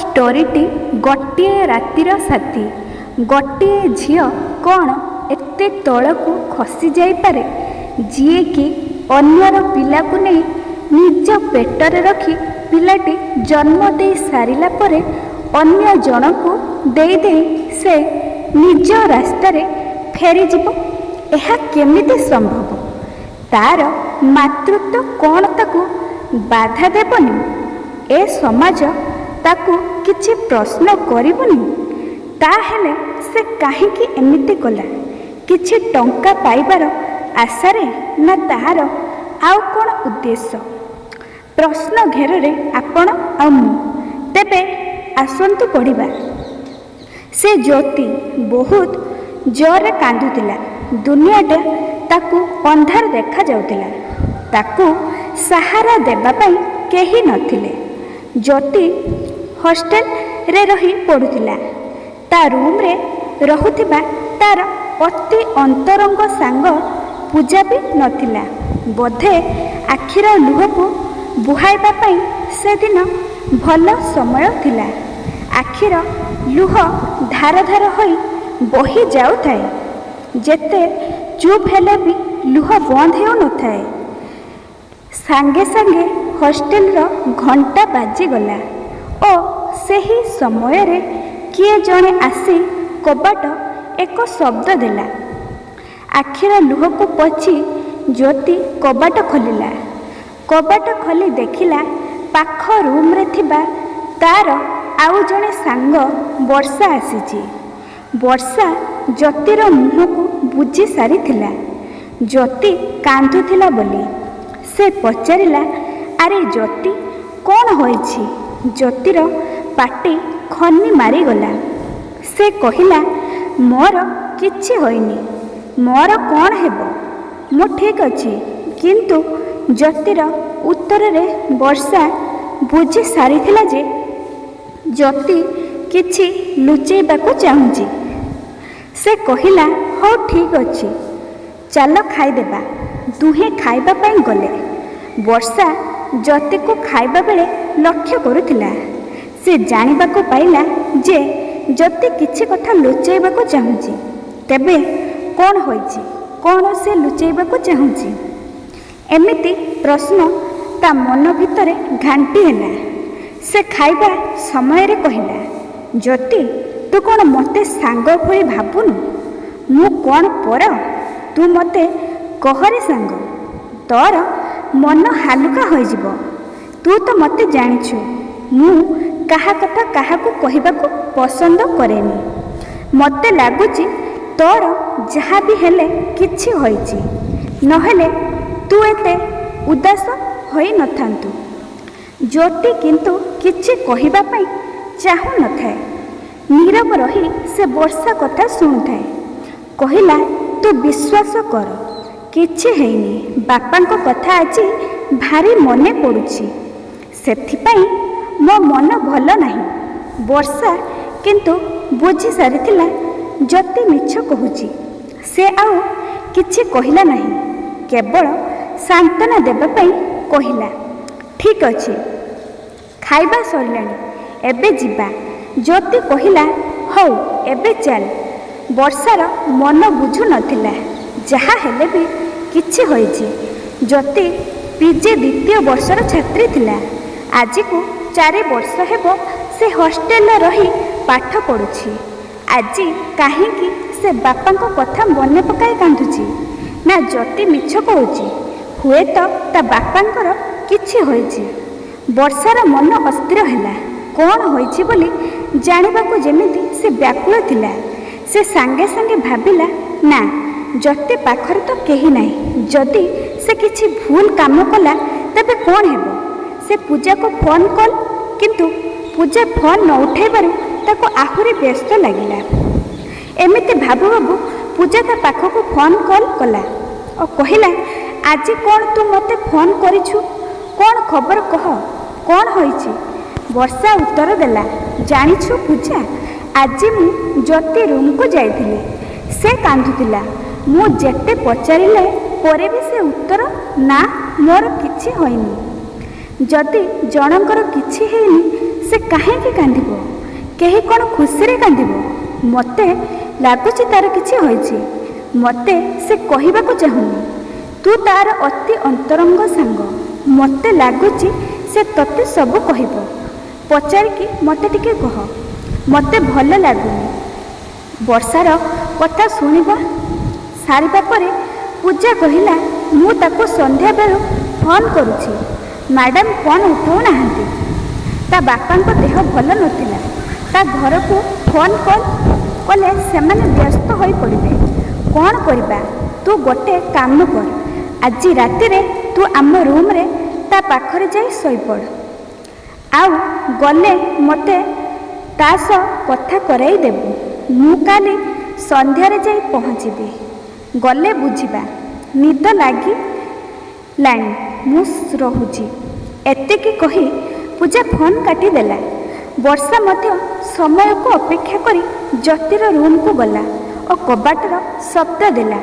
ଷ୍ଟୋରୀଟି ଗୋଟିଏ ରାତିର ସାଥୀ। ଗୋଟିଏ ଝିଅ କ'ଣ ଏତେ ତଳକୁ ଖସି ଯାଇପାରେ ଯିଏକି ଅନ୍ୟର ପିଲାକୁ ନେଇ ନିଜ ପେଟରେ ରଖି ପିଲାଟି ଜନ୍ମ ଦେଇ ସାରିଲା ପରେ ଅନ୍ୟ ଜଣକୁ ଦେଇ ଦେଇ ସେ ନିଜ ରାସ୍ତାରେ ଫେରିଯିବ? ଏହା କେମିତି ସମ୍ଭବ? ତାର ମାତୃତ୍ୱ କ'ଣ ତାକୁ ବାଧା ଦେବନି? ଏ ସମାଜ ତାକୁ କିଛି ପ୍ରଶ୍ନ କରିବନି? ତାହେଲେ ସେ କାହିଁକି ଏମିତି କଲା? କିଛି ଟଙ୍କା ପାଇବାର ଆଶାରେ, ନା ତାହାର ଆଉ କ'ଣ ଉଦ୍ଦେଶ୍ୟ? ପ୍ରଶ୍ନ ଘେରରେ ଆପଣ ଆଉ ମୁଁ। ତେବେ ଆସନ୍ତୁ ପଢ଼ିବା। ସେ ଜ୍ୟୋତି ବହୁତ ଜୋରରେ କାନ୍ଦୁଥିଲା। ଦୁନିଆଟା ତାକୁ ଅନ୍ଧାର ଦେଖାଯାଉଥିଲା। ତାକୁ ସାହାରା ଦେବା ପାଇଁ କେହି ନଥିଲେ। ଜ୍ୟୋତି ହଷ୍ଟେଲରେ ରହି ପଢ଼ୁଥିଲା। ତା ରୁମ୍ରେ ରହୁଥିବା ତାର ଅତି ଅନ୍ତରଙ୍ଗ ସାଙ୍ଗ ପୂଜା ବି ନଥିଲା। ବୋଧେ ଆଖିର ଲୁହକୁ ବୁହାଇବା ପାଇଁ ସେଦିନ ଭଲ ସମୟ ଥିଲା। ଆଖିର ଲୁହ ଧାର ଧାର ହୋଇ ବହି ଯାଉଥାଏ। ଯେତେ ଚୁପ୍ ହେଲେ ବି ଲୁହ ବନ୍ଦ ହେଉନଥାଏ। ସାଙ୍ଗେ ସାଙ୍ଗେ ହଷ୍ଟେଲର ଘଣ୍ଟା ବାଜିଗଲା ଓ ସେହି ସମୟରେ କିଏ ଜଣେ ଆସି କବାଟ ଏକ ଶବ୍ଦ ଦେଲା। ଆଖିର ଲୁହକୁ ପୋଛି ଜ୍ୟୋତି କବାଟ ଖୋଲିଲା। କବାଟ ଖୋଲି ଦେଖିଲା ପାଖ ରୁମ୍ରେ ଥିବା ତାର ଆଉ ଜଣେ ସାଙ୍ଗ ବର୍ଷା ଆସିଛି। ବର୍ଷା ଜ୍ୟୋତିର ମୁହଁକୁ ବୁଝି ସାରିଥିଲା। ଜ୍ୟୋତି କାନ୍ଦୁଥିଲା ବୋଲି ସେ ପଚାରିଲା, ଆରେ ଜ୍ୟୋତି, କ'ଣ ହୋଇଛି? ଜ୍ୟୋତିର ପାଟି ଖନି ମାରିଗଲା। ସେ କହିଲା, ମୋର କିଛି ହୋଇନି। ମୋର କ'ଣ ହେବ? ମୁଁ ଠିକ୍ ଅଛି। କିନ୍ତୁ ଜ୍ୟୋତିର ଉତ୍ତରରେ ବର୍ଷା ବୁଝି ସାରିଥିଲା ଯେ ଜ୍ୟୋତି କିଛି ଲୁଚେଇବାକୁ ଚାହୁଁଛି। ସେ କହିଲା, ହଉ ଠିକ୍ ଅଛି, ଚାଲ ଖାଇଦେବା। ଦୁହେଁ ଖାଇବା ପାଇଁ ଗଲେ। ବର୍ଷା ଜ୍ୟୋତିକୁ ଖାଇବା ବେଳେ ଲକ୍ଷ୍ୟ କରୁଥିଲା। ସେ ଜାଣିବାକୁ ପାଇଲା ଯେ ଜ୍ୟୋତି କିଛି କଥା ଲୁଚେଇବାକୁ ଚାହୁଁଛି। ତେବେ କ'ଣ ହୋଇଛି? କ'ଣ ସେ ଲୁଚେଇବାକୁ ଚାହୁଁଛି? ଏମିତି ପ୍ରଶ୍ନ ତା ମନ ଭିତରେ ଘାଣ୍ଟି ହେଲା। ସେ ଖାଇବା ସମୟରେ କହିଲା, ଜ୍ୟୋତି, ତୁ କ'ଣ ମୋତେ ସାଙ୍ଗ ଭଳି ଭାବୁନୁ? ମୁଁ କ'ଣ ପର? ତୁ ମୋତେ କହରେ ସାଙ୍ଗ। ତୋର ମନ ହାଲୁକା ହୋଇଯିବ। ତୁ ତ ମୋତେ ଜାଣିଛୁ, ମୁଁ କାହା କଥା କାହାକୁ କହିବାକୁ ପସନ୍ଦ କରେନି। ମୋତେ ଲାଗୁଛି ତୋର ଯାହା ବି ହେଲେ କିଛି ହୋଇଛି, ନହେଲେ ତୁ ଏତେ ଉଦାସ ହୋଇନଥାନ୍ତୁ। ଜ୍ୟୋତି କିନ୍ତୁ କିଛି କହିବା ପାଇଁ ଚାହୁଁନଥାଏ। ନୀରବ ରହି ସେ ବର୍ଷା କଥା ଶୁଣୁଥାଏ। କହିଲା, ତୁ ବିଶ୍ୱାସ କର, କିଛି ହେଇନି। ବାପାଙ୍କ କଥା ଆଜି ଭାରି ମନେ ପଡ଼ୁଛି। ସେଥିପାଇଁ ମୋ ମନ ଭଲ ନାହିଁ। ବର୍ଷା କିନ୍ତୁ ବୁଝି ସାରିଥିଲା ଜ୍ୟୋତି ମିଛ କହୁଛି। ସେ ଆଉ କିଛି କହିଲା ନାହିଁ। କେବଳ ସାନ୍ତ୍ୱନା ଦେବା ପାଇଁ କହିଲା, ଠିକ୍ ଅଛି, ଖାଇବା ସରିଲାଣି, ଏବେ ଯିବା। ଜ୍ୟୋତି କହିଲା, ହଉ ଏବେ ଚାଲ। ବର୍ଷାର ମନ ବୁଝୁନଥିଲା। ଯାହା ହେଲେ ବି କିଛି ହୋଇଛି। ଜ୍ୟୋତି ପିଜି ଦ୍ୱିତୀୟ ବର୍ଷର ଛାତ୍ରୀ ଥିଲା। ଆଜିକୁ 4 ବର୍ଷ ହେବ ସେ ହଷ୍ଟେଲରେ ରହି ପାଠ ପଢ଼ୁଛି। ଆଜି କାହିଁକି ସେ ବାପାଙ୍କ କଥା ମନେ ପକାଇ କାନ୍ଦୁଛି? ନା ଜ୍ୟୋତି ମିଛ କହୁଛି? ହୁଏତ ତା ବାପାଙ୍କର କିଛି ହୋଇଛି। ବର୍ଷାର ମନ ଅସ୍ଥିର ହେଲା। କ'ଣ ହୋଇଛି ବୋଲି ଜାଣିବାକୁ ଯେମିତି ସେ ବ୍ୟାକୁଳ ଥିଲା। ସେ ସାଙ୍ଗେ ସାଙ୍ଗେ ଭାବିଲା, ନା, ଜ୍ୟୋତି ପାଖରେ ତ କେହି ନାହିଁ। ଯଦି ସେ କିଛି ଭୁଲ କାମ କଲା ତେବେ କ'ଣ ହେବ? ସେ ପୂଜାକୁ ଫୋନ୍ କଲ, କିନ୍ତୁ ପୂଜା ଫୋନ୍ ନ ଉଠାଇବାରୁ ତାକୁ ଆହୁରି ବ୍ୟସ୍ତ ଲାଗିଲା। ଏମିତି ଭାବୁ ଭାବୁ ପୂଜା ତା ପାଖକୁ ଫୋନ୍ କଲ୍ କଲା ଓ କହିଲା, ଆଜି କ'ଣ ତୁ ମୋତେ ଫୋନ୍ କରିଛୁ? କ'ଣ ଖବର କହ, କ'ଣ ହୋଇଛି? ବର୍ଷା ଉତ୍ତର ଦେଲା, ଜାଣିଛୁ ପୂଜା, ଆଜି ମୁଁ ଜ୍ୟୋତି ରୁମ୍କୁ ଯାଇଥିଲି। ସେ କାନ୍ଦୁଥିଲା। ମୁଁ ଯେତେ ପଚାରିଲେ ପରେ ବି ସେ ଉତ୍ତର, ନା, ମୋର କିଛି ହୋଇନି। ଯଦି ଜଣଙ୍କର କିଛି ହେଇନି ସେ କାହିଁକି କାନ୍ଦିବ? କେହି କ'ଣ ଖୁସିରେ କାନ୍ଦିବ? ମୋତେ ଲାଗୁଛି ତାର କିଛି ହୋଇଛି। ମୋତେ ସେ କହିବାକୁ ଚାହୁଁନି। ତୁ ତାର ଅତି ଅନ୍ତରଙ୍ଗ ସାଙ୍ଗ। ମୋତେ ଲାଗୁଛି ସେ ତୋତେ ସବୁ କହିବ। ପଚାରିକି ମୋତେ ଟିକେ କହ। ମୋତେ ଭଲ ଲାଗୁନି। ବର୍ଷାର କଥା ଶୁଣିବା ସାରିବା ପରେ ପୂଜା କହିଲା, ମୁଁ ତାକୁ ସନ୍ଧ୍ୟାବେଳୁ ଫୋନ୍ କରୁଛି, ମ୍ୟାଡ଼ାମ୍ ଫୋନ୍ ଉଠାଉନାହାନ୍ତି। ତା ବାପାଙ୍କ ଦେହ ଭଲ ନଥିଲା। ତା ଘରକୁ ଫୋନ୍ କଲେ ସେମାନେ ବ୍ୟସ୍ତ ହୋଇପଡ଼ିବେ। କ'ଣ କରିବା? ତୁ ଗୋଟେ କାମ କର, ଆଜି ରାତିରେ ତୁ ଆମ ରୁମ୍ରେ ତା ପାଖରେ ଯାଇ ଶୋଇପଡ଼। ଆଉ ଗଲେ ମୋତେ ତା ସହ କଥା କରାଇ ଦେବୁ। ମୁଁ କାଲି ସନ୍ଧ୍ୟାରେ ଯାଇ ପହଞ୍ଚିବି। ଗଲେ ବୁଝିବା। ନିଦ ଲାଗିଲାଣି, ମୁଁ ରହୁଛି। ଏତିକି କହି ପୂଜା ଫୋନ୍ କାଟିଦେଲା। ବର୍ଷା ମଧ୍ୟ ସମୟକୁ ଅପେକ୍ଷା କରି ଜ୍ୟୋତିର ରୁମ୍କୁ ଗଲା ଓ କବାଟର ଶବ୍ଦ ଦେଲା।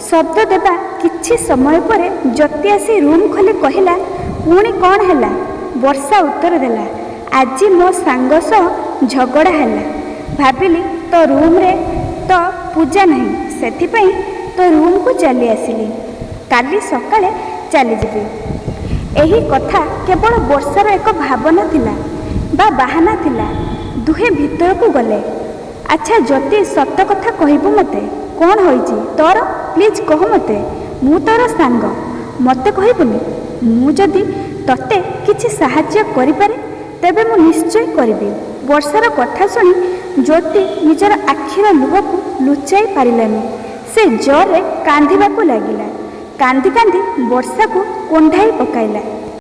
ଶବ୍ଦ ଦେବା କିଛି ସମୟ ପରେ ଜ୍ୟୋତି ଆସି ରୁମ୍ ଖୋଲି କହିଲା, ପୁଣି କ'ଣ ହେଲା? ବର୍ଷା ଉତ୍ତର ଦେଲା, ଆଜି ମୋ ସାଙ୍ଗ ସହ ଝଗଡ଼ା ହେଲା। ଭାବିଲି ତୋ ରୁମ୍ରେ ତ ପୂଜା ନାହିଁ, ସେଥିପାଇଁ ତୋ ରୁମ୍କୁ ଚାଲି ଆସିଲି। କାଲି ସକାଳେ ଚାଲିଯିବି। ଏହି କଥା କେବଳ ବର୍ଷାର ଏକ ଭାବନା ଥିଲା ବା ବାହାନା ଥିଲା। ଦୁହେଁ ଭିତରକୁ ଗଲେ। ଆଚ୍ଛା ଜ୍ୟୋତି, ସତ କଥା କହିବୁ ମୋତେ? କ'ଣ ହୋଇଛି ତୋର? ପ୍ଲିଜ୍ କହ ମୋତେ। ମୁଁ ତୋର ସାଙ୍ଗ, ମୋତେ କହିବୁନି? ମୁଁ ଯଦି ତୋତେ କିଛି ସାହାଯ୍ୟ କରିପାରେ ତେବେ ମୁଁ ନିଶ୍ଚୟ କରିବି। ବର୍ଷାର କଥା ଶୁଣି ଜ୍ୟୋତି ନିଜର ଆଖିର ଲୁହକୁ ଲୁଚାଇ ପାରିଲାନି। ସେ ଜୋରରେ କାନ୍ଦିବାକୁ ଲାଗିଲା। କାନ୍ଦି କାନ୍ଦି ବର୍ଷାକୁ କୁଣ୍ଢାଇ ପକାଇଲା।